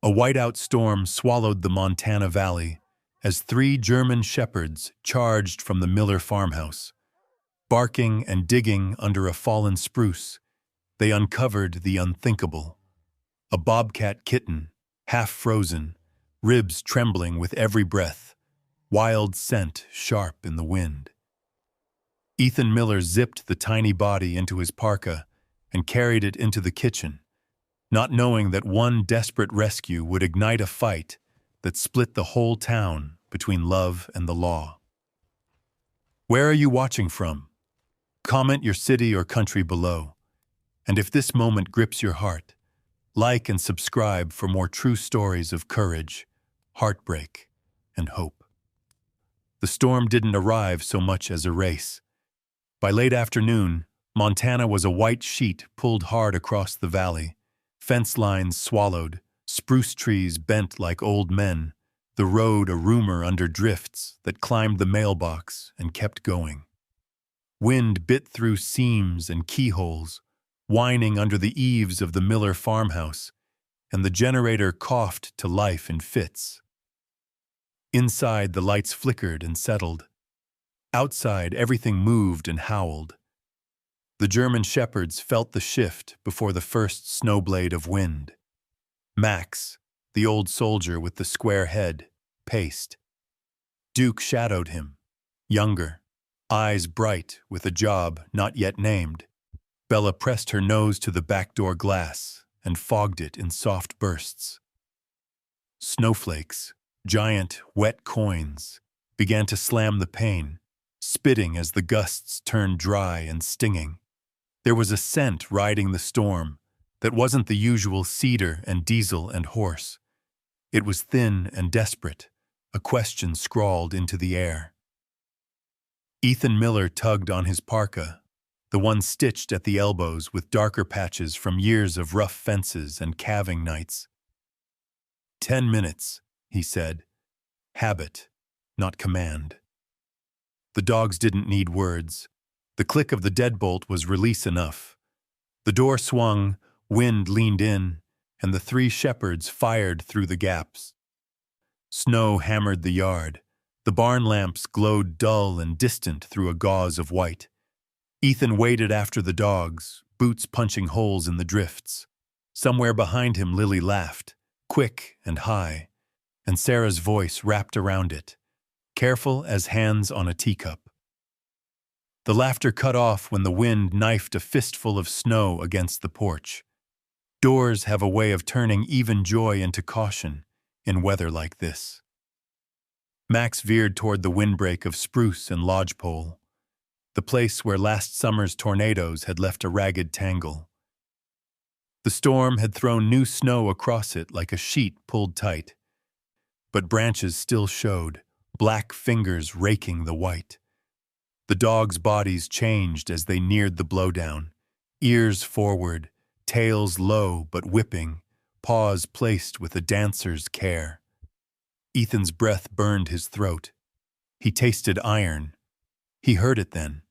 A whiteout storm swallowed the Montana Valley as three German shepherds charged from the Miller farmhouse. Barking and digging under a fallen spruce, they uncovered the unthinkable. A bobcat kitten, half frozen, ribs trembling with every breath, wild scent sharp in the wind. Ethan Miller zipped the tiny body into his parka and carried it into the kitchen, not knowing that one desperate rescue would ignite a fight that split the whole town between love and the law. Where are you watching from? Comment your city or country below. And if this moment grips your heart, like and subscribe for more true stories of courage, heartbreak, and hope. The storm didn't arrive so much as a race. By late afternoon, Montana was a white sheet pulled hard across the valley, fence lines swallowed, spruce trees bent like old men, the road a rumor under drifts that climbed the mailbox and kept going. Wind bit through seams and keyholes, whining under the eaves of the Miller farmhouse, and the generator coughed to life in fits. Inside, the lights flickered and settled. Outside, everything moved and howled. The German shepherds felt the shift before the first snowblade of wind. Max, the old soldier with the square head, paced. Duke shadowed him, younger, eyes bright with a job not yet named. Bella pressed her nose to the back door glass and fogged it in soft bursts. Snowflakes, giant, wet coins, began to slam the pane, spitting as the gusts turned dry and stinging. There was a scent riding the storm that wasn't the usual cedar and diesel and horse. It was thin and desperate, a question scrawled into the air. Ethan Miller tugged on his parka, the one stitched at the elbows with darker patches from years of rough fences and calving nights. 10 minutes, he said. Habit, not command. The dogs didn't need words. The click of the deadbolt was release enough. The door swung, wind leaned in, and the three shepherds fired through the gaps. Snow hammered the yard. The barn lamps glowed dull and distant through a gauze of white. Ethan waded after the dogs, boots punching holes in the drifts. Somewhere behind him, Lily laughed, quick and high, and Sarah's voice wrapped around it, careful as hands on a teacup. The laughter cut off when the wind knifed a fistful of snow against the porch. Doors have a way of turning even joy into caution in weather like this. Max veered toward the windbreak of spruce and lodgepole, the place where last summer's tornadoes had left a ragged tangle. The storm had thrown new snow across it like a sheet pulled tight, but branches still showed, black fingers raking the white. The dogs' bodies changed as they neared the blowdown, ears forward, tails low but whipping, paws placed with a dancer's care. Ethan's breath burned his throat. He tasted iron. He heard it then.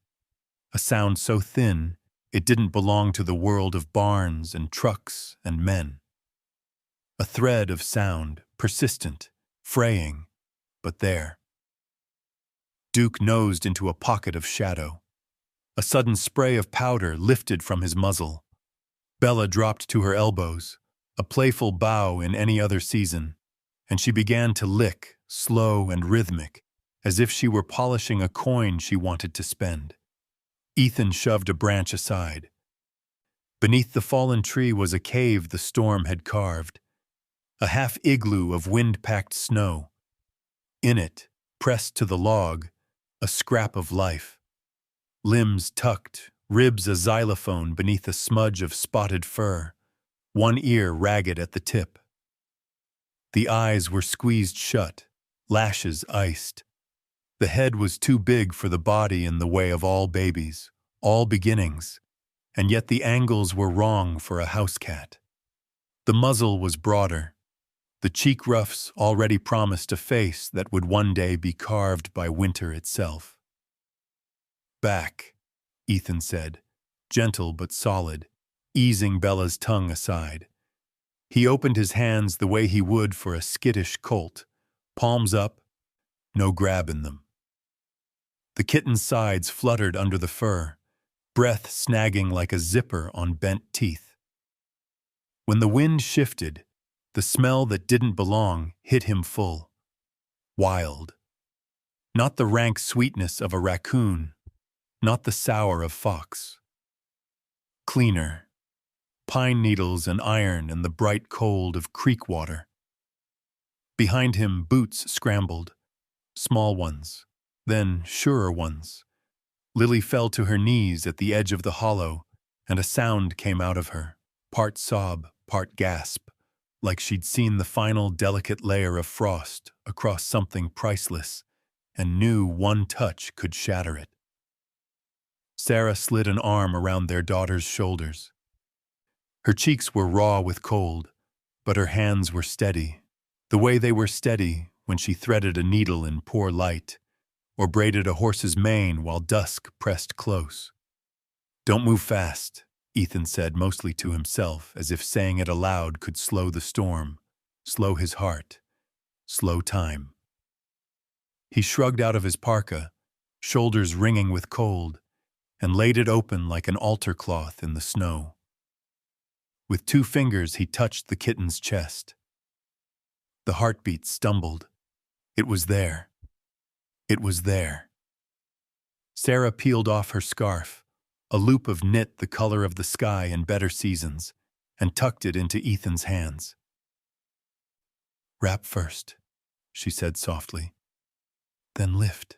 A sound so thin, it didn't belong to the world of barns and trucks and men. A thread of sound, persistent, fraying, but there. Duke nosed into a pocket of shadow. A sudden spray of powder lifted from his muzzle. Bella dropped to her elbows, a playful bow in any other season, and she began to lick, slow and rhythmic, as if she were polishing a coin she wanted to spend. Ethan shoved a branch aside. Beneath the fallen tree was a cave the storm had carved, a half-igloo of wind-packed snow. In it, pressed to the log, a scrap of life. Limbs tucked, ribs a xylophone beneath a smudge of spotted fur, one ear ragged at the tip. The eyes were squeezed shut, lashes iced. The head was too big for the body in the way of all babies, all beginnings, and yet the angles were wrong for a house cat. The muzzle was broader. The cheek ruffs already promised a face that would one day be carved by winter itself. Back, Ethan said, gentle but solid, easing Bella's tongue aside. He opened his hands the way he would for a skittish colt, palms up, no grab in them. The kitten's sides fluttered under the fur, breath snagging like a zipper on bent teeth. When the wind shifted, the smell that didn't belong hit him full. Wild. Not the rank sweetness of a raccoon, not the sour of fox. Cleaner. Pine needles and iron and the bright cold of creek water. Behind him, boots scrambled, small ones, then surer ones. Lily fell to her knees at the edge of the hollow, and a sound came out of her, part sob, part gasp, like she'd seen the final delicate layer of frost across something priceless, and knew one touch could shatter it. Sarah slid an arm around their daughter's shoulders. Her cheeks were raw with cold, but her hands were steady, the way they were steady when she threaded a needle in poor light, or braided a horse's mane while dusk pressed close. "Don't move fast," Ethan said mostly to himself, as if saying it aloud could slow the storm, slow his heart, slow time. He shrugged out of his parka, shoulders ringing with cold, and laid it open like an altar cloth in the snow. With 2 fingers he touched the kitten's chest. The heartbeat stumbled. It was there. It was there. Sarah peeled off her scarf, a loop of knit the color of the sky in better seasons, and tucked it into Ethan's hands. "Wrap first," she said softly. "Then lift."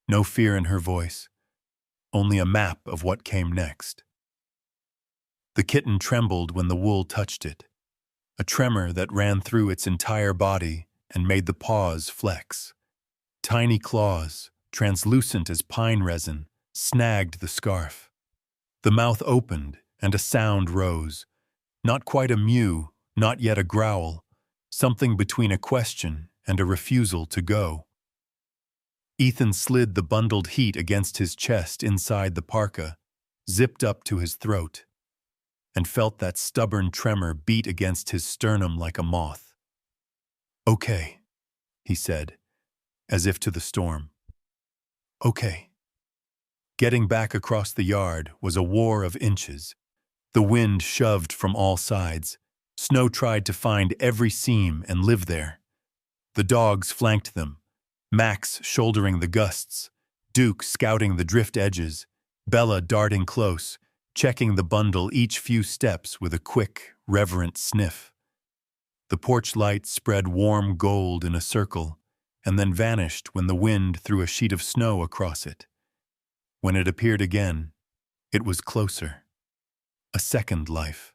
No fear in her voice, only a map of what came next. The kitten trembled when the wool touched it, a tremor that ran through its entire body and made the paws flex. Tiny claws, translucent as pine resin, snagged the scarf. The mouth opened and a sound rose, not quite a mew, not yet a growl, something between a question and a refusal to go. Ethan slid the bundled heat against his chest inside the parka, zipped up to his throat, and felt that stubborn tremor beat against his sternum like a moth. "Okay," he said, as if to the storm. "Okay." Getting back across the yard was a war of inches. The wind shoved from all sides. Snow tried to find every seam and live there. The dogs flanked them, Max shouldering the gusts, Duke scouting the drift edges, Bella darting close, checking the bundle each few steps with a quick, reverent sniff. The porch light spread warm gold in a circle, and then vanished when the wind threw a sheet of snow across it. When it appeared again, it was closer. A second life.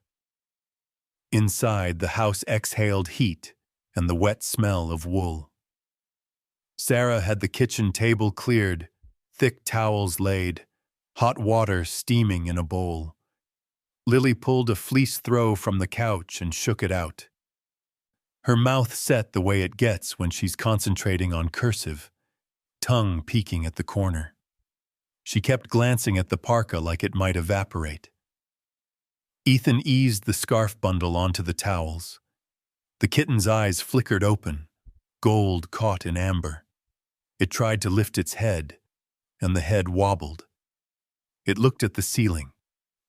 Inside, the house exhaled heat and the wet smell of wool. Sarah had the kitchen table cleared, thick towels laid, hot water steaming in a bowl. Lily pulled a fleece throw from the couch and shook it out. Her mouth set the way it gets when she's concentrating on cursive, tongue peeking at the corner. She kept glancing at the parka like it might evaporate. Ethan eased the scarf bundle onto the towels. The kitten's eyes flickered open, gold caught in amber. It tried to lift its head, and the head wobbled. It looked at the ceiling,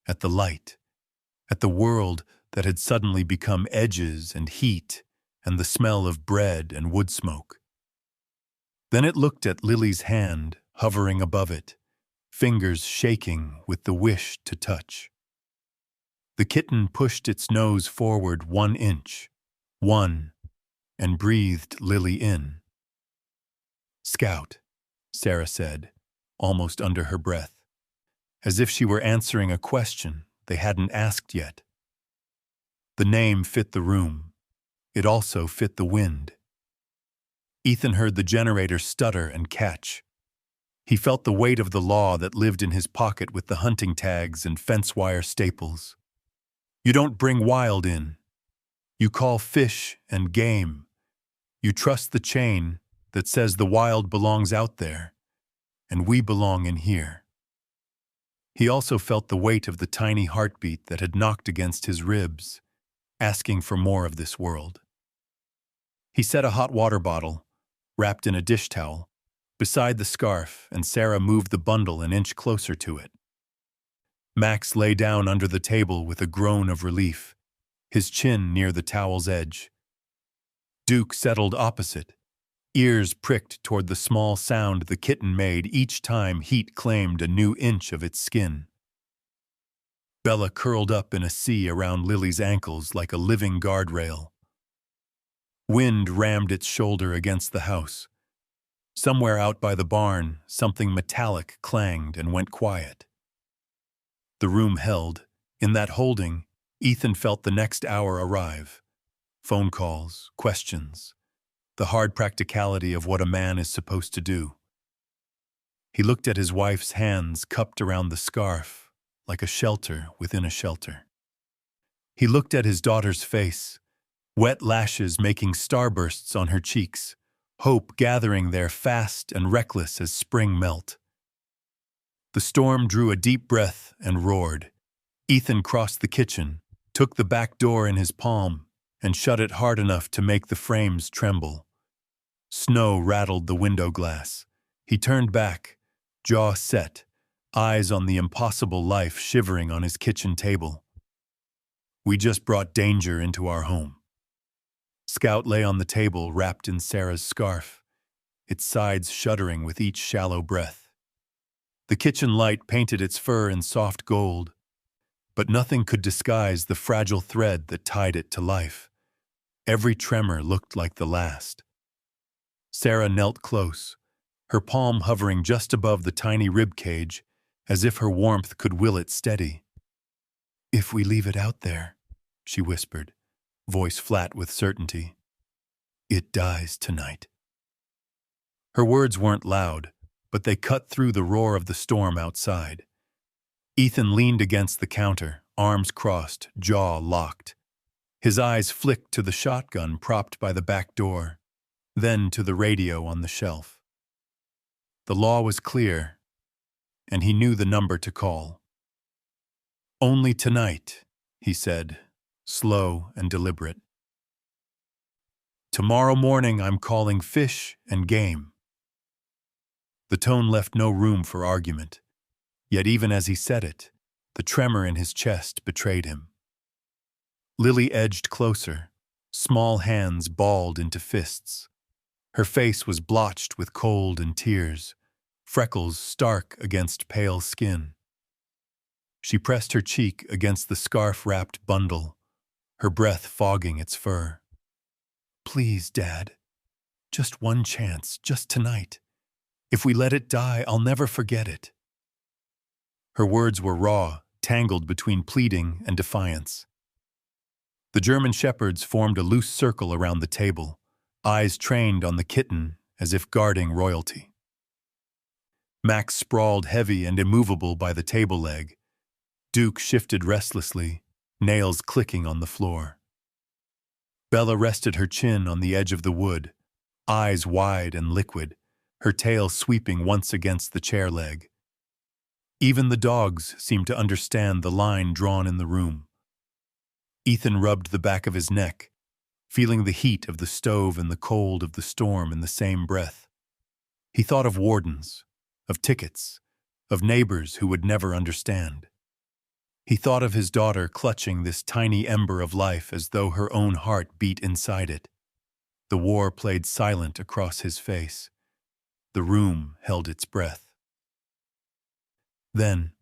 at the light, at the world that had suddenly become edges and heat and the smell of bread and wood smoke. Then it looked at Lily's hand hovering above it, fingers shaking with the wish to touch. The kitten pushed its nose forward 1 inch, and breathed Lily in. "Scout," Sarah said, almost under her breath, as if she were answering a question they hadn't asked yet. The name fit the room. It also fit the wind. Ethan heard the generator stutter and catch. He felt the weight of the law that lived in his pocket with the hunting tags and fence wire staples. You don't bring wild in. You call fish and game. You trust the chain that says the wild belongs out there, and we belong in here. He also felt the weight of the tiny heartbeat that had knocked against his ribs, asking for more of this world. He set a hot water bottle, wrapped in a dish towel, beside the scarf, and Sarah moved the bundle an inch closer to it. Max lay down under the table with a groan of relief, his chin near the towel's edge. Duke settled opposite, ears pricked toward the small sound the kitten made each time heat claimed a new inch of its skin. Bella curled up in a C around Lily's ankles like a living guardrail. Wind rammed its shoulder against the house. Somewhere out by the barn, something metallic clanged and went quiet. The room held. In that holding, Ethan felt the next hour arrive. Phone calls, questions, the hard practicality of what a man is supposed to do. He looked at his wife's hands cupped around the scarf, like a shelter within a shelter. He looked at his daughter's face, wet lashes making starbursts on her cheeks, hope gathering there fast and reckless as spring melt. The storm drew a deep breath and roared. Ethan crossed the kitchen, took the back door in his palm, and shut it hard enough to make the frames tremble. Snow rattled the window glass. He turned back, jaw set, eyes on the impossible life shivering on his kitchen table. We just brought danger into our home. Scout lay on the table wrapped in Sarah's scarf, its sides shuddering with each shallow breath. The kitchen light painted its fur in soft gold, but nothing could disguise the fragile thread that tied it to life. Every tremor looked like the last. Sarah knelt close, her palm hovering just above the tiny rib cage, as if her warmth could will it steady. "If we leave it out there," she whispered, voice flat with certainty, "it dies tonight." Her words weren't loud, but they cut through the roar of the storm outside. Ethan leaned against the counter, arms crossed, jaw locked. His eyes flicked to the shotgun propped by the back door, then to the radio on the shelf. The law was clear, and he knew the number to call. "Only tonight," he said, slow and deliberate. "Tomorrow morning I'm calling fish and game." The tone left no room for argument, yet even as he said it, the tremor in his chest betrayed him. Lily edged closer, small hands balled into fists. Her face was blotched with cold and tears, freckles stark against pale skin. She pressed her cheek against the scarf-wrapped bundle, her breath fogging its fur. "Please, Dad, just one chance, just tonight. If we let it die, I'll never forget it." Her words were raw, tangled between pleading and defiance. The German shepherds formed a loose circle around the table, eyes trained on the kitten as if guarding royalty. Max sprawled heavy and immovable by the table leg. Duke shifted restlessly, nails clicking on the floor. Bella rested her chin on the edge of the wood, eyes wide and liquid, her tail sweeping once against the chair leg. Even the dogs seemed to understand the line drawn in the room. Ethan rubbed the back of his neck, feeling the heat of the stove and the cold of the storm in the same breath. He thought of wardens, of tickets, of neighbors who would never understand. He thought of his daughter clutching this tiny ember of life as though her own heart beat inside it. The war played silent across his face. The room held its breath. Then,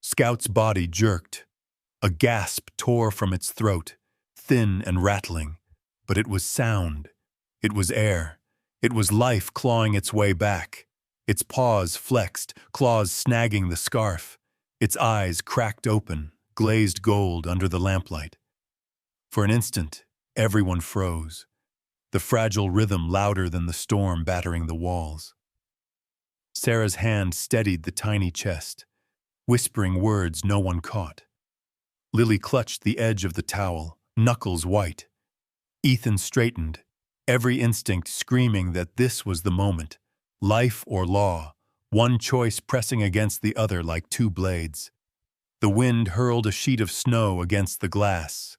Scout's body jerked. A gasp tore from its throat, thin and rattling, but it was sound. It was air. It was life clawing its way back. Its paws flexed, claws snagging the scarf. Its eyes cracked open, glazed gold under the lamplight. For an instant, everyone froze, the fragile rhythm louder than the storm battering the walls. Sarah's hand steadied the tiny chest, whispering words no one caught. Lily clutched the edge of the towel, knuckles white. Ethan straightened, every instinct screaming that this was the moment, life or law, one choice pressing against the other like two blades. The wind hurled a sheet of snow against the glass.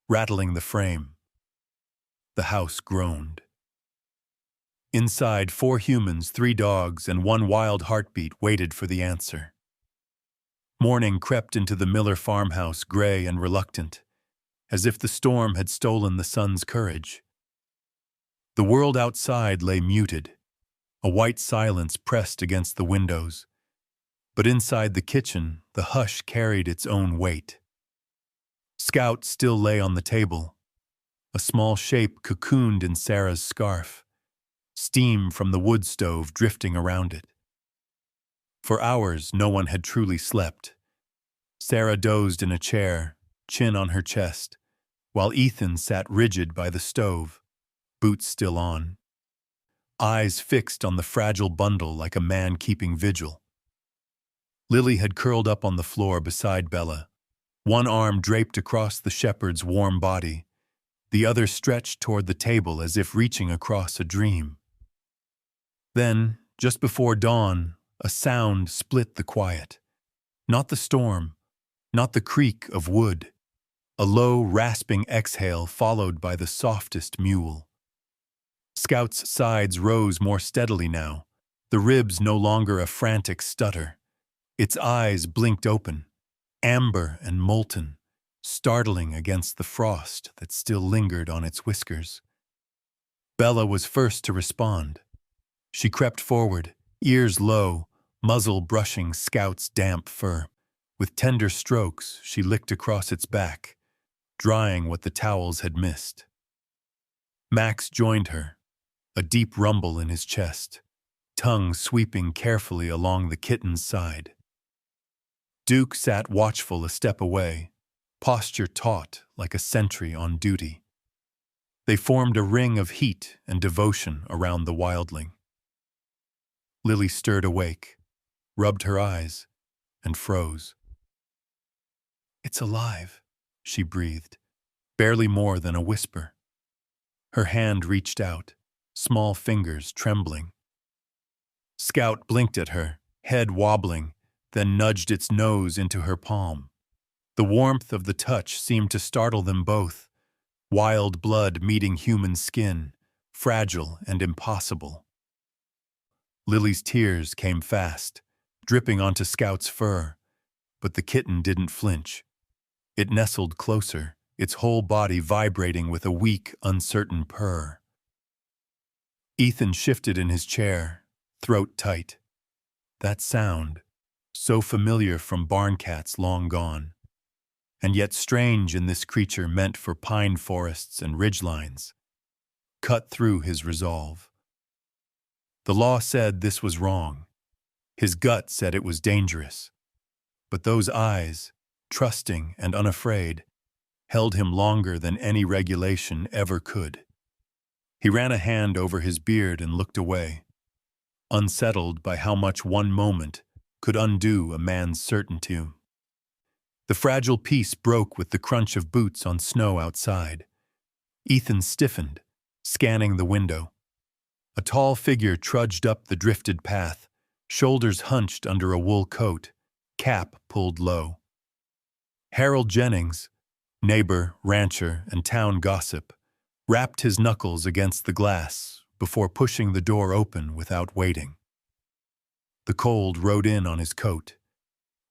rattling the frame. The house groaned. Inside, 4 humans, 3 dogs, and 1 wild heartbeat waited for the answer. Morning crept into the Miller farmhouse, gray and reluctant, as if the storm had stolen the sun's courage. The world outside lay muted, a white silence pressed against the windows. But inside the kitchen, the hush carried its own weight. Scout still lay on the table, a small shape cocooned in Sarah's scarf, steam from the wood stove drifting around it. For hours, no one had truly slept. Sarah dozed in a chair, chin on her chest, while Ethan sat rigid by the stove, boots still on, eyes fixed on the fragile bundle like a man keeping vigil. Lily had curled up on the floor beside Bella, one arm draped across the shepherd's warm body, the other stretched toward the table as if reaching across a dream. Then, just before dawn, a sound split the quiet. Not the storm, not the creak of wood. A low, rasping exhale followed by the softest mewl. Scout's sides rose more steadily now, the ribs no longer a frantic stutter. Its eyes blinked open, amber and molten, startling against the frost that still lingered on its whiskers. Bella was first to respond. She crept forward, ears low, muzzle brushing Scout's damp fur. With tender strokes, she licked across its back, drying what the towels had missed. Max joined her, a deep rumble in his chest, tongue sweeping carefully along the kitten's side. Duke sat watchful a step away, posture taut like a sentry on duty. They formed a ring of heat and devotion around the wildling. Lily stirred awake, rubbed her eyes, and froze. "It's alive," she breathed, barely more than a whisper. Her hand reached out, small fingers trembling. Scout blinked at her, head wobbling, then nudged its nose into her palm. The warmth of the touch seemed to startle them both, wild blood meeting human skin, fragile and impossible. Lily's tears came fast, dripping onto Scout's fur, but the kitten didn't flinch. It nestled closer, its whole body vibrating with a weak, uncertain purr. Ethan shifted in his chair, throat tight. That sound, so familiar from barn cats long gone, and yet strange in this creature meant for pine forests and ridgelines, cut through his resolve. The law said this was wrong. His gut said it was dangerous. But those eyes, trusting and unafraid, held him longer than any regulation ever could. He ran a hand over his beard and looked away, unsettled by how much one moment could undo a man's certainty. The fragile peace broke with the crunch of boots on snow outside. Ethan stiffened, scanning the window. A tall figure trudged up the drifted path, shoulders hunched under a wool coat, cap pulled low. Harold Jennings, neighbor, rancher, and town gossip, rapped his knuckles against the glass before pushing the door open without waiting. The cold rode in on his coat.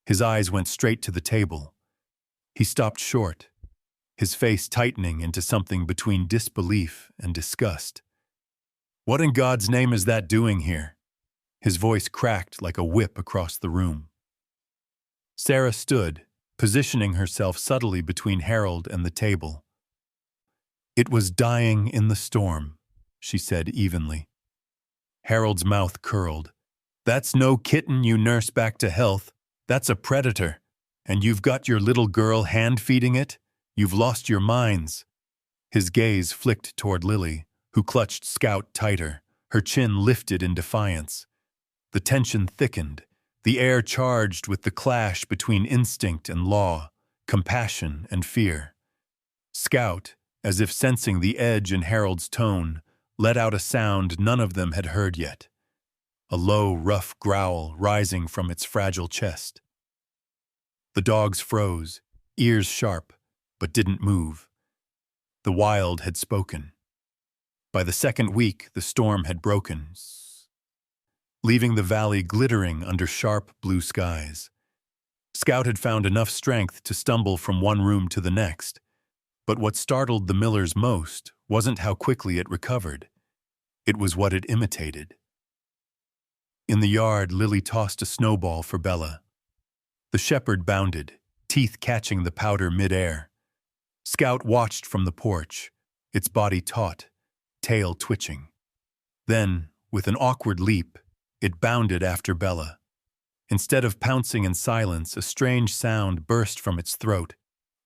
His eyes went straight to the table. He stopped short, his face tightening into something between disbelief and disgust. "What in God's name is that doing here?" His voice cracked like a whip across the room. Sarah stood, positioning herself subtly between Harold and the table. "It was dying in the storm," she said evenly. Harold's mouth curled. "That's no kitten you nurse back to health. That's a predator. And you've got your little girl hand-feeding it? You've lost your minds." His gaze flicked toward Lily, who clutched Scout tighter, her chin lifted in defiance. The tension thickened, the air charged with the clash between instinct and law, compassion and fear. Scout, as if sensing the edge in Harold's tone, let out a sound none of them had heard yet. A low, rough growl rising from its fragile chest. The dogs froze, ears sharp, but didn't move. The wild had spoken. By the second week, the storm had broken, leaving the valley glittering under sharp blue skies. Scout had found enough strength to stumble from one room to the next, but what startled the Millers most wasn't how quickly it recovered. It was what it imitated. In the yard, Lily tossed a snowball for Bella. The shepherd bounded, teeth catching the powder mid-air. Scout watched from the porch, its body taut, tail twitching. Then, with an awkward leap, it bounded after Bella. Instead of pouncing in silence, a strange sound burst from its throat,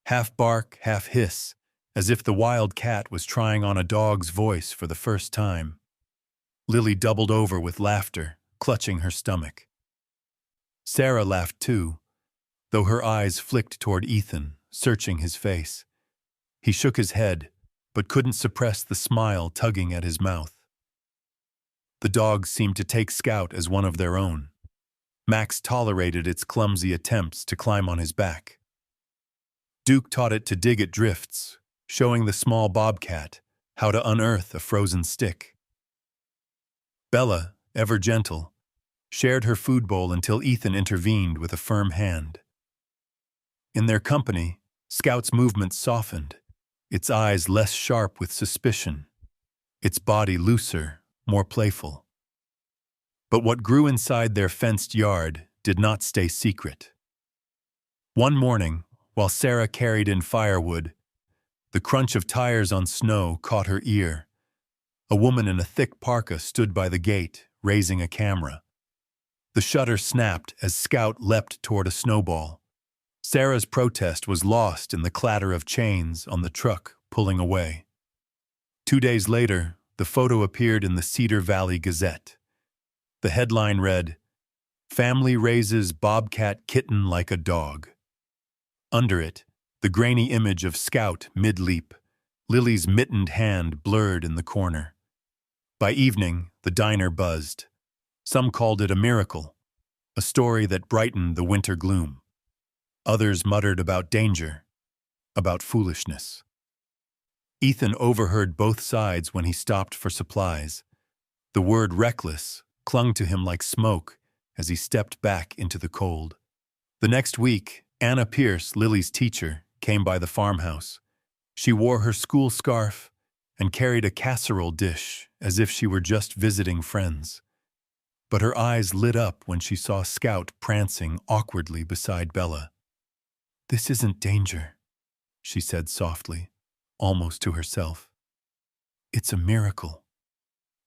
half bark, half hiss, as if the wild cat was trying on a dog's voice for the first time. Lily doubled over with laughter, clutching her stomach. Sarah laughed too, though her eyes flicked toward Ethan, searching his face. He shook his head, but couldn't suppress the smile tugging at his mouth. The dogs seemed to take Scout as one of their own. Max tolerated its clumsy attempts to climb on his back. Duke taught it to dig at drifts, showing the small bobcat how to unearth a frozen stick. Bella, ever gentle, shared her food bowl until Ethan intervened with a firm hand. In their company, Scout's movements softened, its eyes less sharp with suspicion, its body looser, more playful. But what grew inside their fenced yard did not stay secret. One morning, while Sarah carried in firewood, the crunch of tires on snow caught her ear. A woman in a thick parka stood by the gate, raising a camera. The shutter snapped as Scout leapt toward a snowball. Sarah's protest was lost in the clatter of chains on the truck pulling away. 2 days later, the photo appeared in the Cedar Valley Gazette. The headline read, "Family raises Bobcat Kitten like a dog." Under it, the grainy image of Scout mid-leap, Lily's mittened hand blurred in the corner. By evening, the diner buzzed. Some called it a miracle, a story that brightened the winter gloom. Others muttered about danger, about foolishness. Ethan overheard both sides when he stopped for supplies. The word reckless clung to him like smoke as he stepped back into the cold. The next week, Anna Pierce, Lily's teacher, came by the farmhouse. She wore her school scarf and carried a casserole dish as if she were just visiting friends. But her eyes lit up when she saw Scout prancing awkwardly beside Bella. "This isn't danger," she said softly, almost to herself. "It's a miracle."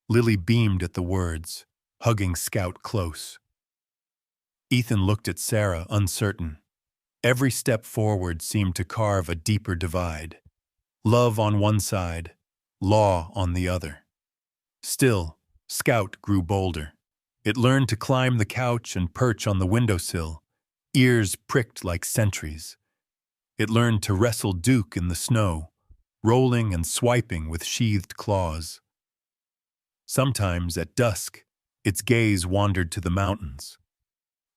Lily beamed at the words, hugging Scout close. Ethan looked at Sarah, uncertain. Every step forward seemed to carve a deeper divide. Love on one side, law on the other. Still, Scout grew bolder. It learned to climb the couch and perch on the windowsill, ears pricked like sentries. It learned to wrestle Duke in the snow, rolling and swiping with sheathed claws. Sometimes, at dusk, its gaze wandered to the mountains.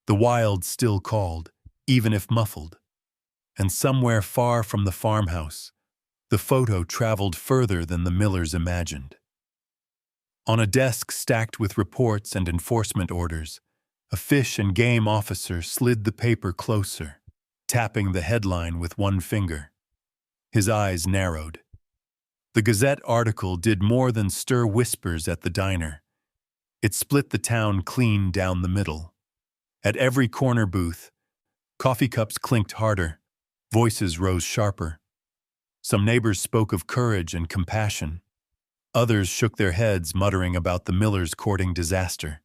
The wild still called, even if muffled. And somewhere far from the farmhouse, the photo traveled further than the Millers imagined. On a desk stacked with reports and enforcement orders, a fish and game officer slid the paper closer, tapping the headline with one finger. His eyes narrowed. The Gazette article did more than stir whispers at the diner. It split the town clean down the middle. At every corner booth, coffee cups clinked harder, voices rose sharper. Some neighbors spoke of courage and compassion. Others shook their heads, muttering about the Millers courting disaster.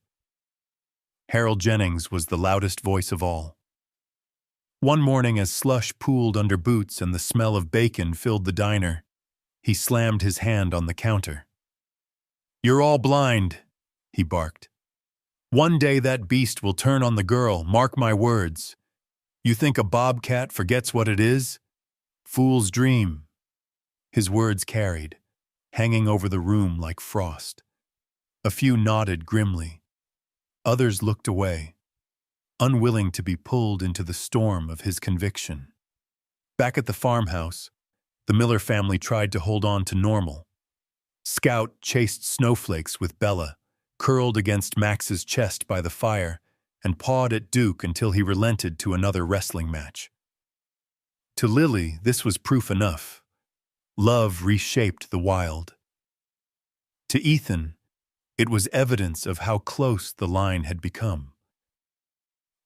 Harold Jennings was the loudest voice of all. One morning, as slush pooled under boots and the smell of bacon filled the diner, he slammed his hand on the counter. "You're all blind," he barked. "One day that beast will turn on the girl, mark my words. You think a bobcat forgets what it is? Fool's dream." His words carried, hanging over the room like frost. A few nodded grimly. Others looked away, unwilling to be pulled into the storm of his conviction. Back at the farmhouse, The Miller family tried to hold on to normal. Scout chased snowflakes with Bella, curled against Max's chest by the fire, and pawed at Duke until he relented to another wrestling match. To Lily, this was proof enough. Love reshaped the wild. To Ethan, it was evidence of how close the line had become.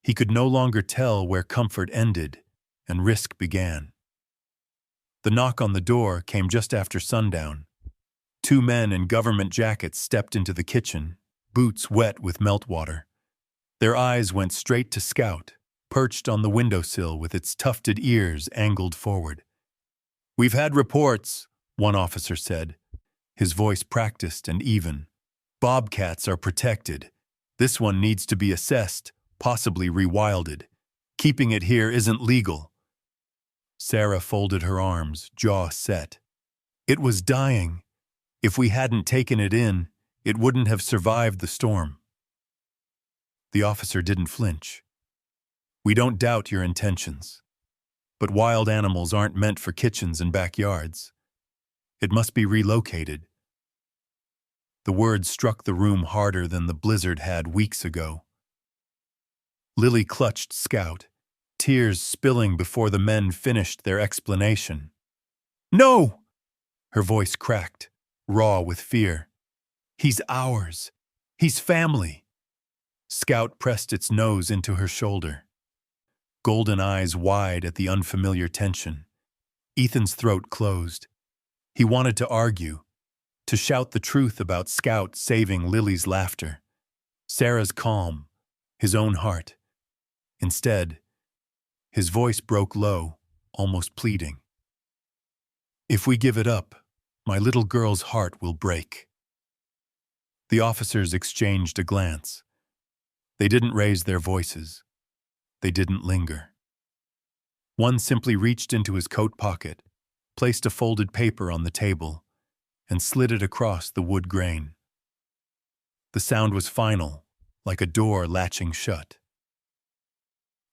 He could no longer tell where comfort ended and risk began. The knock on the door came just after sundown. 2 men in government jackets stepped into the kitchen, boots wet with meltwater. Their eyes went straight to Scout, perched on the windowsill with its tufted ears angled forward. "We've had reports," one officer said, his voice practiced and even. "Bobcats are protected. This one needs to be assessed, possibly rewilded. Keeping it here isn't legal." Sarah folded her arms, jaw set. "It was dying. If we hadn't taken it in, it wouldn't have survived the storm." The officer didn't flinch. "We don't doubt your intentions. But wild animals aren't meant for kitchens and backyards. It must be relocated." The words struck the room harder than the blizzard had weeks ago. Lily clutched Scout, tears spilling before the men finished their explanation. "No!" Her voice cracked, raw with fear. "He's ours. He's family." Scout pressed its nose into her shoulder, golden eyes wide at the unfamiliar tension. Ethan's throat closed. He wanted to argue, to shout the truth about Scout saving Lily's laughter, Sarah's calm, his own heart. Instead, his voice broke low, almost pleading. "If we give it up, my little girl's heart will break." The officers exchanged a glance. They didn't raise their voices. They didn't linger. One simply reached into his coat pocket, placed a folded paper on the table, and slid it across the wood grain. The sound was final, like a door latching shut.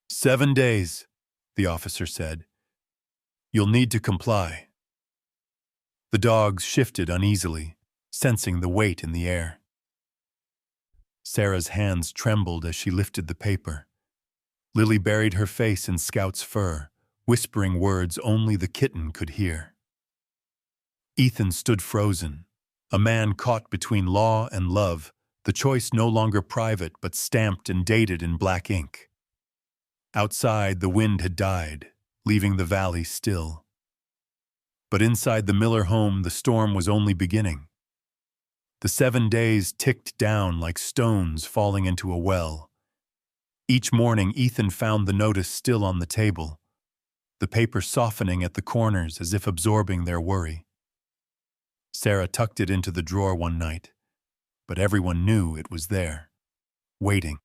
7 days, the officer said. "You'll need to comply." The dogs shifted uneasily, sensing the weight in the air. Sarah's hands trembled as she lifted the paper. Lily buried her face in Scout's fur, whispering words only the kitten could hear. Ethan stood frozen, a man caught between law and love, the choice no longer private but stamped and dated in black ink. Outside, the wind had died, leaving the valley still. But inside the Miller home, the storm was only beginning. The 7 days ticked down like stones falling into a well. Each morning, Ethan found the notice still on the table, the paper softening at the corners as if absorbing their worry. Sarah tucked it into the drawer one night, but everyone knew it was there, waiting.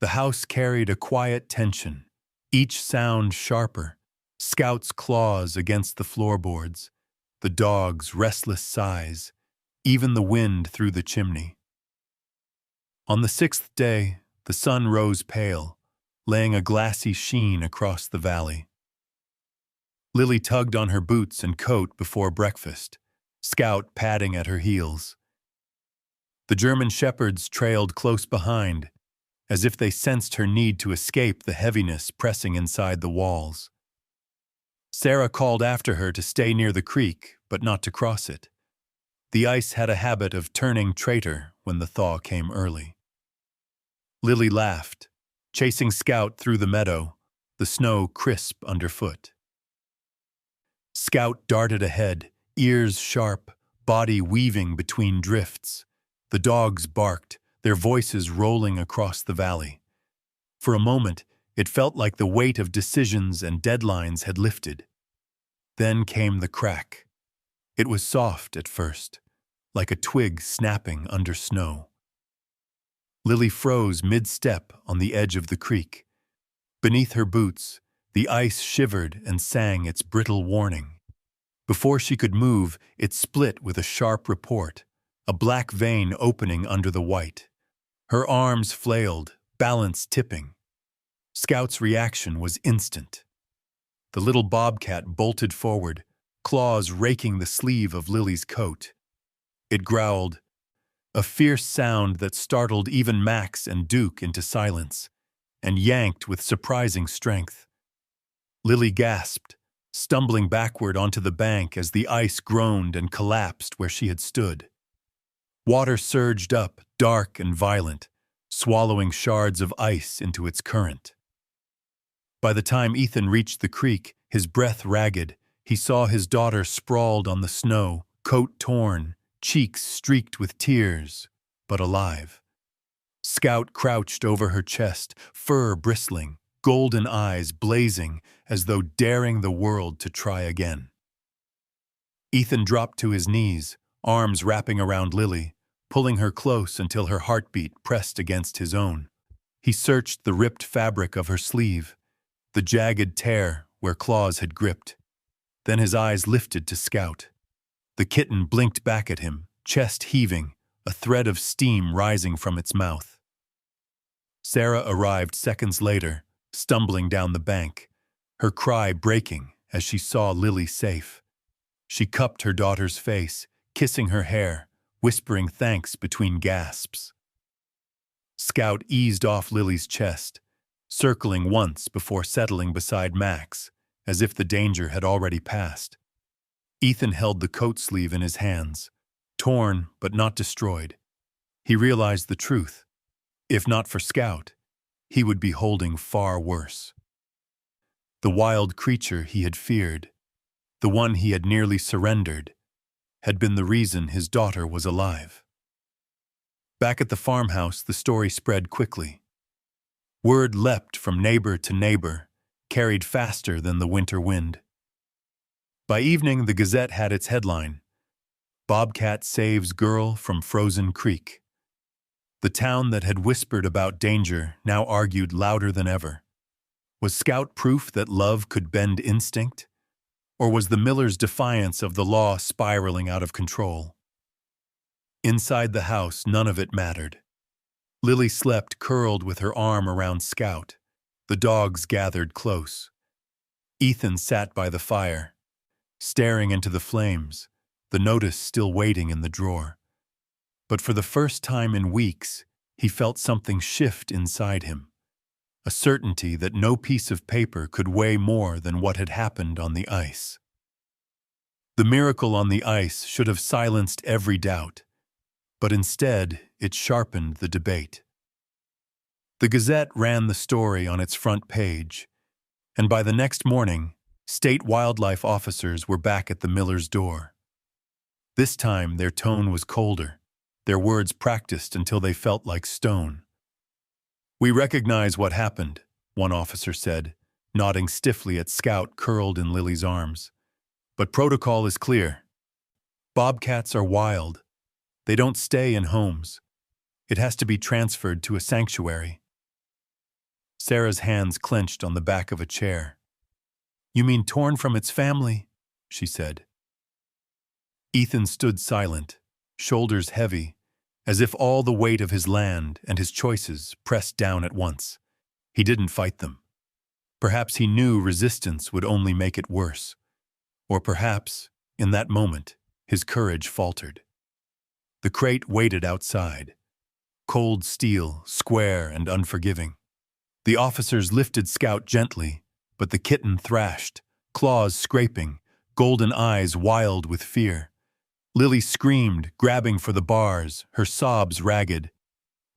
The house carried a quiet tension, each sound sharper, Scout's claws against the floorboards, the dog's restless sighs, even the wind through the chimney. On the 6th day, the sun rose pale, laying a glassy sheen across the valley. Lily tugged on her boots and coat before breakfast, Scout padding at her heels. The German shepherds trailed close behind, as if they sensed her need to escape the heaviness pressing inside the walls. Sarah called after her to stay near the creek, but not to cross it. The ice had a habit of turning traitor when the thaw came early. Lily laughed, chasing Scout through the meadow, the snow crisp underfoot. Scout darted ahead, ears sharp, body weaving between drifts. The dogs barked, their voices rolling across the valley. For a moment, it felt like the weight of decisions and deadlines had lifted. Then came the crack. It was soft at first, like a twig snapping under snow. Lily froze mid-step on the edge of the creek. Beneath her boots, the ice shivered and sang its brittle warning. Before she could move, it split with a sharp report, a black vein opening under the white. Her arms flailed, balance tipping. Scout's reaction was instant. The little bobcat bolted forward, claws raking the sleeve of Lily's coat. It growled, a fierce sound that startled even Max and Duke into silence, and yanked with surprising strength. Lily gasped, stumbling backward onto the bank as the ice groaned and collapsed where she had stood. Water surged up, dark and violent, swallowing shards of ice into its current. By the time Ethan reached the creek, his breath ragged, he saw his daughter sprawled on the snow, coat torn, cheeks streaked with tears, but alive. Scout crouched over her chest, fur bristling, golden eyes blazing as though daring the world to try again. Ethan dropped to his knees, arms wrapping around Lily, pulling her close until her heartbeat pressed against his own. He searched the ripped fabric of her sleeve, the jagged tear where claws had gripped. Then his eyes lifted to Scout. The kitten blinked back at him, chest heaving, a thread of steam rising from its mouth. Sarah arrived seconds later, stumbling down the bank, her cry breaking as she saw Lily safe. She cupped her daughter's face, kissing her hair, whispering thanks between gasps. Scout eased off Lily's chest, circling once before settling beside Max, as if the danger had already passed. Ethan held the coat sleeve in his hands, torn but not destroyed. He realized the truth. If not for Scout, he would be holding far worse. The wild creature he had feared, the one he had nearly surrendered, had been the reason his daughter was alive. Back at the farmhouse, the story spread quickly. Word leapt from neighbor to neighbor, carried faster than the winter wind. By evening, the Gazette had its headline, "Bobcat Saves Girl from Frozen Creek." The town that had whispered about danger now argued louder than ever. Was Scout proof that love could bend instinct? Or was the miller's defiance of the law spiraling out of control? Inside the house, none of it mattered. Lily slept curled with her arm around Scout. The dogs gathered close. Ethan sat by the fire, staring into the flames, the notice still waiting in the drawer. But for the first time in weeks, he felt something shift inside him, a certainty that no piece of paper could weigh more than what had happened on the ice. The miracle on the ice should have silenced every doubt, but instead it sharpened the debate. The Gazette ran the story on its front page, and by the next morning, state wildlife officers were back at the miller's door. This time their tone was colder, their words practiced until they felt like stone. "We recognize what happened," one officer said, nodding stiffly at Scout curled in Lily's arms. "But protocol is clear. Bobcats are wild. They don't stay in homes. It has to be transferred to a sanctuary." Sarah's hands clenched on the back of a chair. "You mean torn from its family?" she said. Ethan stood silent, shoulders heavy, as if all the weight of his land and his choices pressed down at once. He didn't fight them. Perhaps he knew resistance would only make it worse. Or perhaps, in that moment, his courage faltered. The crate waited outside, cold steel, square and unforgiving. The officers lifted Scout gently, but the kitten thrashed, claws scraping, golden eyes wild with fear. Lily screamed, grabbing for the bars, her sobs ragged.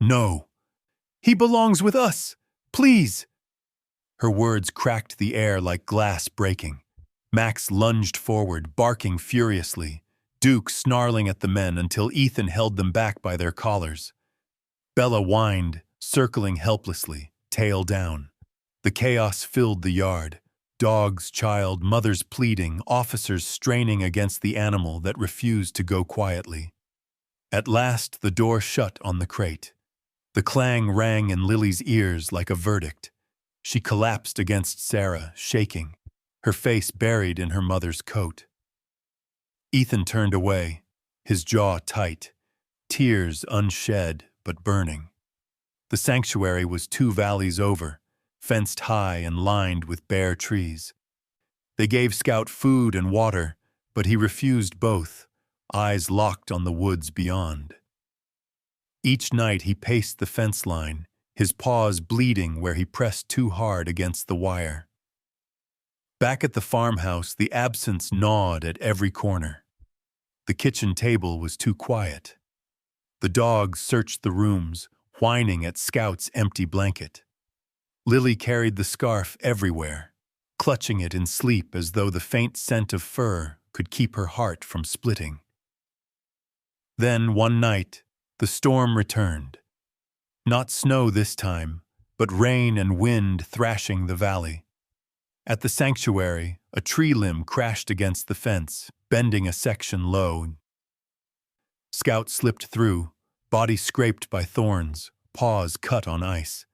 "No! He belongs with us! Please!" Her words cracked the air like glass breaking. Max lunged forward, barking furiously, Duke snarling at the men until Ethan held them back by their collars. Bella whined, circling helplessly, tail down. The chaos filled the yard. Dogs, child, mothers pleading, officers straining against the animal that refused to go quietly. At last, the door shut on the crate. The clang rang in Lily's ears like a verdict. She collapsed against Sarah, shaking, her face buried in her mother's coat. Ethan turned away, his jaw tight, tears unshed but burning. The sanctuary was 2 valleys over, fenced high and lined with bare trees. They gave Scout food and water, but he refused both, eyes locked on the woods beyond. Each night he paced the fence line, his paws bleeding where he pressed too hard against the wire. Back at the farmhouse, the absence gnawed at every corner. The kitchen table was too quiet. The dogs searched the rooms, whining at Scout's empty blanket. Lily carried the scarf everywhere, clutching it in sleep as though the faint scent of fur could keep her heart from splitting. Then, one night, the storm returned. Not snow this time, but rain and wind thrashing the valley. At the sanctuary, a tree limb crashed against the fence, bending a section low. Scout slipped through, body scraped by thorns, paws cut on ice.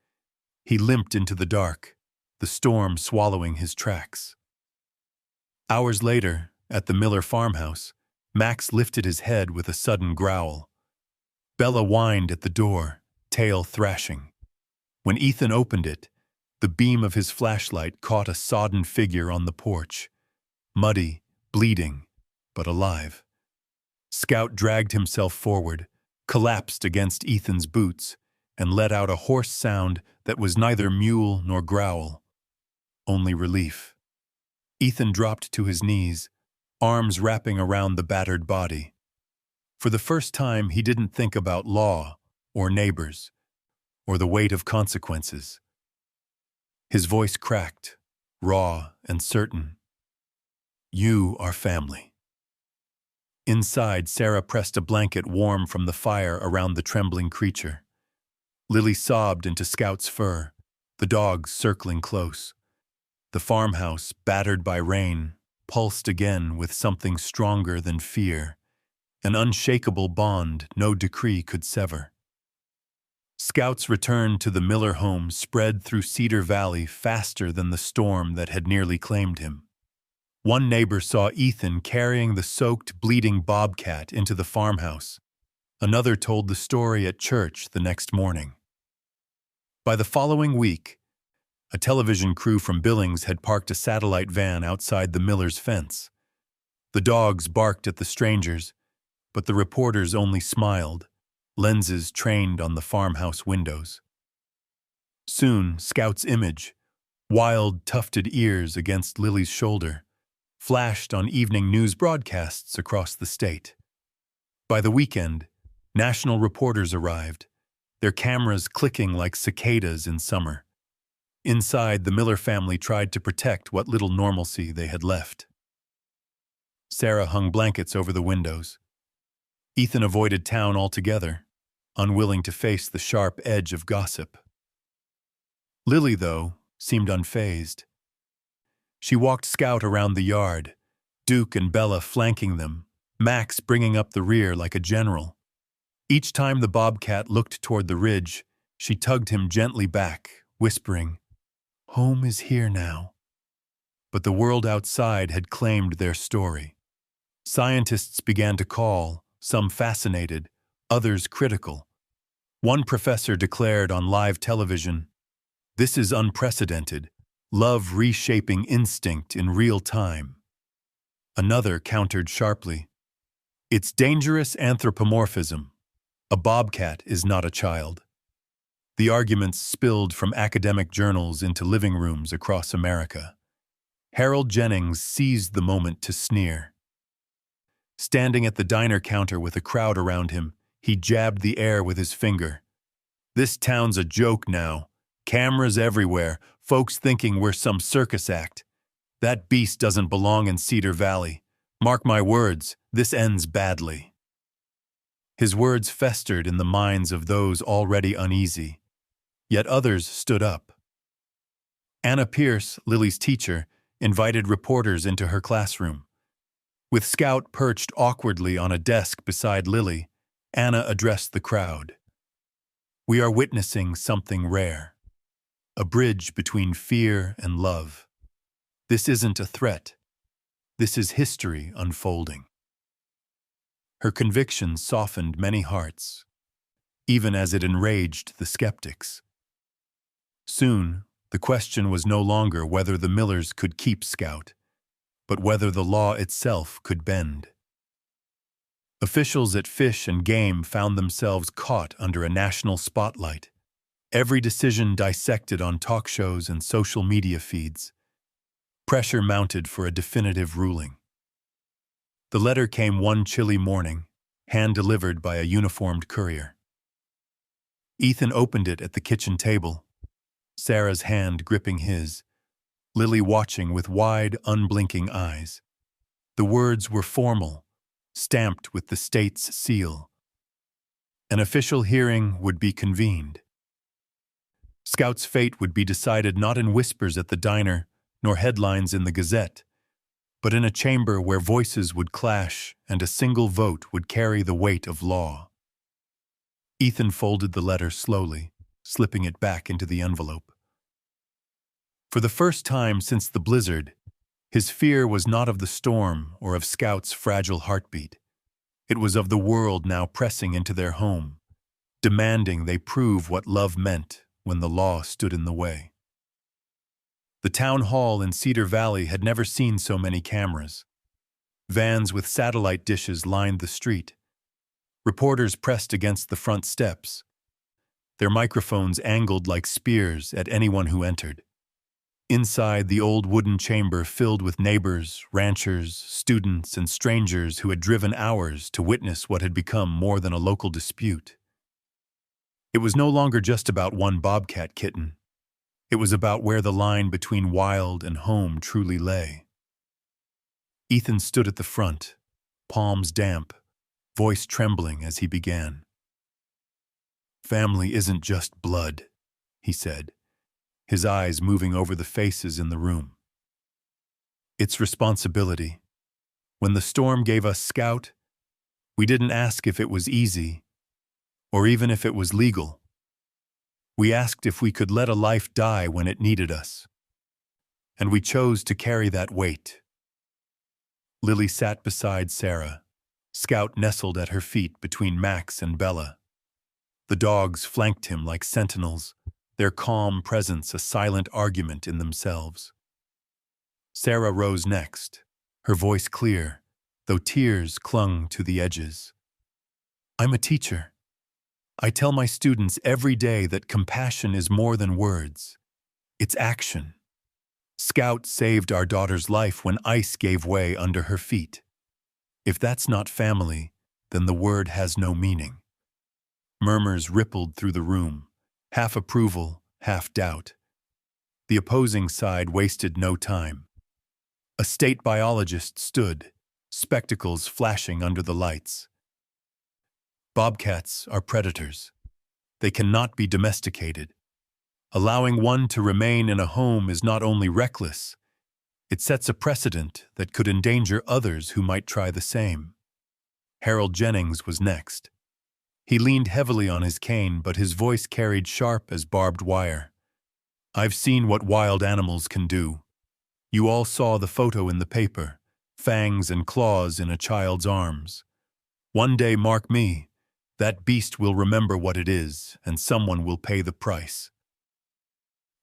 He limped into the dark, the storm swallowing his tracks. Hours later, at the Miller farmhouse, Max lifted his head with a sudden growl. Bella whined at the door, tail thrashing. When Ethan opened it, the beam of his flashlight caught a sodden figure on the porch, muddy, bleeding, but alive. Scout dragged himself forward, collapsed against Ethan's boots, and let out a hoarse sound that was neither mule nor growl, only relief. Ethan dropped to his knees, arms wrapping around the battered body. For the first time, he didn't think about law or neighbors or the weight of consequences. His voice cracked, raw and certain. "You are family." Inside, Sarah pressed a blanket warm from the fire around the trembling creature. Lily sobbed into Scout's fur, the dogs circling close. The farmhouse, battered by rain, pulsed again with something stronger than fear, an unshakable bond no decree could sever. Scout's return to the Miller home spread through Cedar Valley faster than the storm that had nearly claimed him. One neighbor saw Ethan carrying the soaked, bleeding Bobcat into the farmhouse. Another told the story at church the next morning. By the following week, a television crew from Billings had parked a satellite van outside the Miller's fence. The dogs barked at the strangers, but the reporters only smiled, lenses trained on the farmhouse windows. Soon, Scout's image, wild, tufted ears against Lily's shoulder, flashed on evening news broadcasts across the state. By the weekend, national reporters arrived, their cameras clicking like cicadas in summer. Inside, the Miller family tried to protect what little normalcy they had left. Sarah hung blankets over the windows. Ethan avoided town altogether, unwilling to face the sharp edge of gossip. Lily, though, seemed unfazed. She walked Scout around the yard, Duke and Bella flanking them, Max bringing up the rear like a general. Each time the Bobcat looked toward the ridge, she tugged him gently back, whispering, "Home is here now." But the world outside had claimed their story. Scientists began to call, some fascinated, others critical. One professor declared on live television, "This is unprecedented, love reshaping instinct in real time." Another countered sharply, "It's dangerous anthropomorphism. A bobcat is not a child." The arguments spilled from academic journals into living rooms across America. Harold Jennings seized the moment to sneer. Standing at the diner counter with a crowd around him, he jabbed the air with his finger. "This town's a joke now. Cameras everywhere, folks thinking we're some circus act. That beast doesn't belong in Cedar Valley. Mark my words, this ends badly." His words festered in the minds of those already uneasy. Yet others stood up. Anna Pierce, Lily's teacher, invited reporters into her classroom. With Scout perched awkwardly on a desk beside Lily, Anna addressed the crowd. "We are witnessing something rare. A bridge between fear and love. This isn't a threat. This is history unfolding." Her conviction softened many hearts, even as it enraged the skeptics. Soon, the question was no longer whether the Millers could keep Scout. but whether the law itself could bend. Officials at Fish and Game found themselves caught under a national spotlight, every decision dissected on talk shows and social media feeds. Pressure mounted for a definitive ruling. The letter came one chilly morning, hand-delivered by a uniformed courier. Ethan opened it at the kitchen table, Sarah's hand gripping his, Lily watching with wide, unblinking eyes. The words were formal, stamped with the state's seal. An official hearing would be convened. Scout's fate would be decided not in whispers at the diner, nor headlines in the Gazette, but in a chamber where voices would clash and a single vote would carry the weight of law. Ethan folded the letter slowly, slipping it back into the envelope. For the first time since the blizzard, his fear was not of the storm or of Scout's fragile heartbeat. It was of the world now pressing into their home, demanding they prove what love meant when the law stood in the way. The town hall in Cedar Valley had never seen so many cameras. Vans with satellite dishes lined the street. Reporters pressed against the front steps, their microphones angled like spears at anyone who entered. Inside, the old wooden chamber filled with neighbors, ranchers, students, and strangers who had driven hours to witness what had become more than a local dispute. It was no longer just about one Bobcat Kitten. It was about where the line between wild and home truly lay. Ethan stood at the front, palms damp, voice trembling as he began. "Family isn't just blood," he said, his eyes moving over the faces in the room. "It's responsibility. When the storm gave us Scout, we didn't ask if it was easy, or even if it was legal. We asked if we could let a life die when it needed us. And we chose to carry that weight." Lily sat beside Sarah, Scout nestled at her feet between Max and Bella. The dogs flanked him like sentinels, their calm presence a silent argument in themselves. Sarah rose next, her voice clear, though tears clung to the edges. "I'm a teacher. I tell my students every day that compassion is more than words. It's action. Scout saved our daughter's life when ice gave way under her feet. If that's not family, then the word has no meaning." Murmurs rippled through the room, half approval, half doubt. The opposing side wasted no time. A state biologist stood, spectacles flashing under the lights. "Bobcats are predators. They cannot be domesticated. Allowing one to remain in a home is not only reckless, it sets a precedent that could endanger others who might try the same." Harold Jennings was next. He leaned heavily on his cane, but his voice carried sharp as barbed wire. "I've seen what wild animals can do. You all saw the photo in the paper, fangs and claws in a child's arms. One day, mark me, that beast will remember what it is, and someone will pay the price."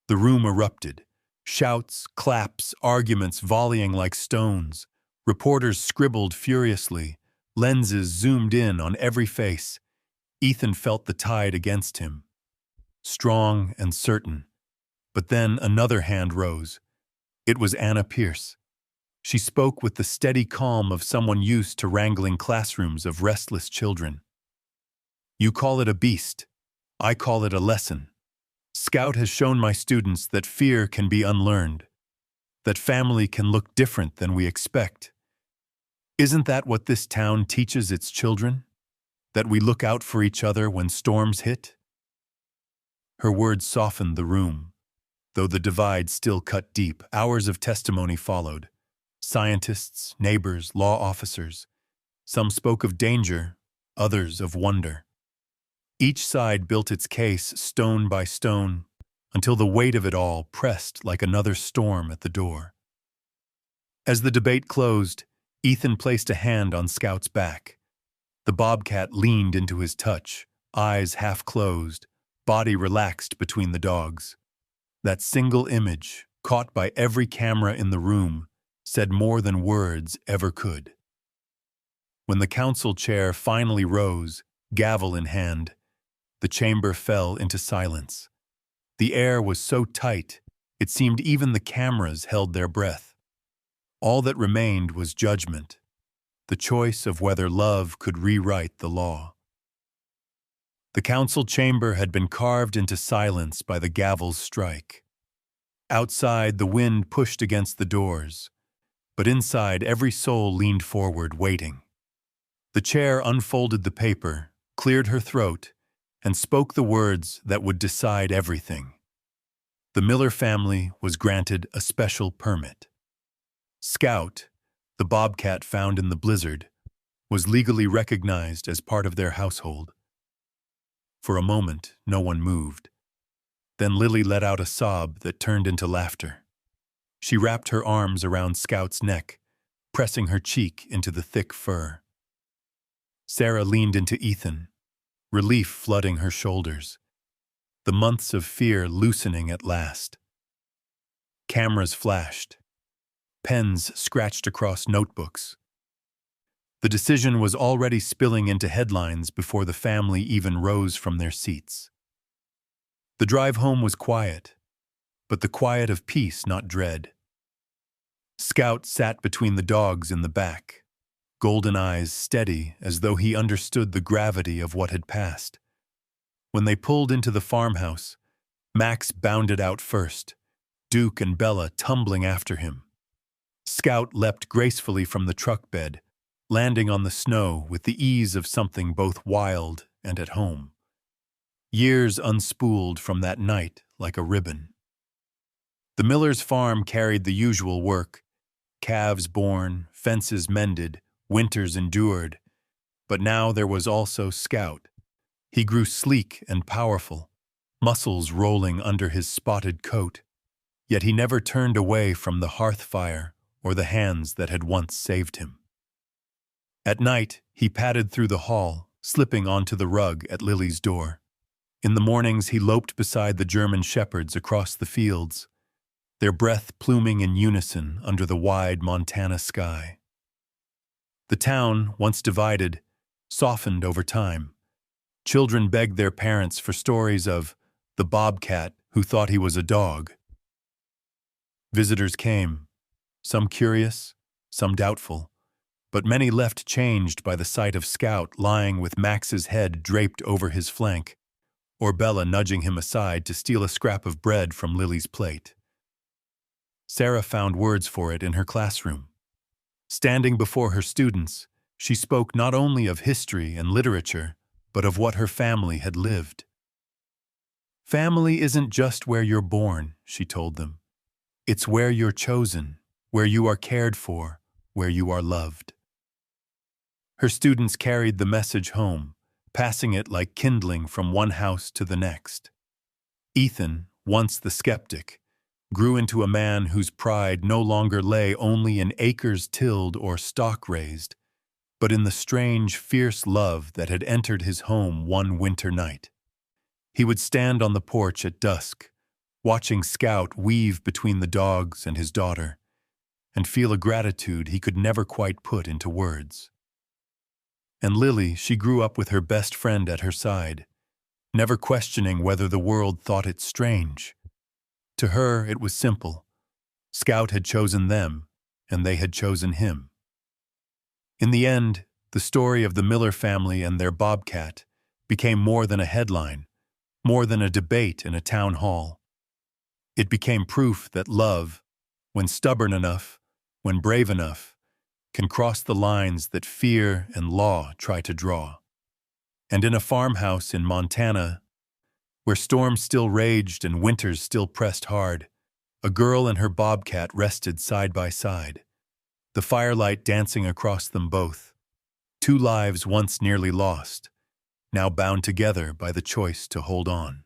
The room erupted. Shouts, claps, arguments volleying like stones. Reporters scribbled furiously. Lenses zoomed in on every face. Ethan felt the tide against him, strong and certain. But then another hand rose. It was Anna Pierce. She spoke with the steady calm of someone used to wrangling classrooms of restless children. "You call it a beast. I call it a lesson. Scout has shown my students that fear can be unlearned, that family can look different than we expect. Isn't that what this town teaches its children? That we look out for each other when storms hit?" Her words softened the room. Though the divide still cut deep, hours of testimony followed. Scientists, neighbors, law officers. Some spoke of danger, others of wonder. Each side built its case stone by stone until the weight of it all pressed like another storm at the door. As the debate closed, Ethan placed a hand on Scout's back. The bobcat leaned into his touch, eyes half closed, body relaxed between the dogs. That single image, caught by every camera in the room, said more than words ever could. When the council chair finally rose, gavel in hand, the chamber fell into silence. The air was so tight, it seemed even the cameras held their breath. All that remained was judgment, the choice of whether love could rewrite the law. The council chamber had been carved into silence by the gavel's strike. Outside, the wind pushed against the doors, but inside, every soul leaned forward, waiting. The chair unfolded the paper, cleared her throat, and spoke the words that would decide everything. The Miller family was granted a special permit. Scout, the bobcat found in the blizzard, was legally recognized as part of their household. For a moment, no one moved. Then Lily let out a sob that turned into laughter. She wrapped her arms around Scout's neck, pressing her cheek into the thick fur. Sarah leaned into Ethan, relief flooding her shoulders, the months of fear loosening at last. Cameras flashed. Pens scratched across notebooks. The decision was already spilling into headlines before the family even rose from their seats. The drive home was quiet, but the quiet of peace, not dread. Scout sat between the dogs in the back, golden eyes steady as though he understood the gravity of what had passed. When they pulled into the farmhouse, Max bounded out first, Duke and Bella tumbling after him. Scout leapt gracefully from the truck bed, landing on the snow with the ease of something both wild and at home. Years unspooled from that night like a ribbon. The Millers' farm carried the usual work, calves born, fences mended, winters endured, but now there was also Scout. He grew sleek and powerful, muscles rolling under his spotted coat, yet he never turned away from the hearth fire or the hands that had once saved him. At night, he padded through the hall, slipping onto the rug at Lily's door. In the mornings, he loped beside the German shepherds across the fields, their breath pluming in unison under the wide Montana sky. The town, once divided, softened over time. Children begged their parents for stories of the bobcat who thought he was a dog. Visitors came, some curious, some doubtful, but many left changed by the sight of Scout lying with Max's head draped over his flank, or Bella nudging him aside to steal a scrap of bread from Lily's plate. Sarah found words for it in her classroom. Standing before her students, she spoke not only of history and literature, but of what her family had lived. Family isn't just where you're born, she told them. It's where you're chosen, where you are cared for, where you are loved. Her students carried the message home, passing it like kindling from one house to the next. Ethan, once the skeptic, grew into a man whose pride no longer lay only in acres tilled or stock raised, but in the strange, fierce love that had entered his home one winter night. He would stand on the porch at dusk, watching Scout weave between the dogs and his daughter, and feel a gratitude he could never quite put into words. And Lily, she grew up with her best friend at her side, never questioning whether the world thought it strange. To her, it was simple. Scout had chosen them, and they had chosen him. In the end, the story of the Miller family and their bobcat became more than a headline, more than a debate in a town hall. It became proof that love, when stubborn enough, when brave enough, can cross the lines that fear and law try to draw. And in a farmhouse in Montana, where storms still raged and winters still pressed hard, a girl and her bobcat rested side by side, the firelight dancing across them both, two lives once nearly lost, now bound together by the choice to hold on.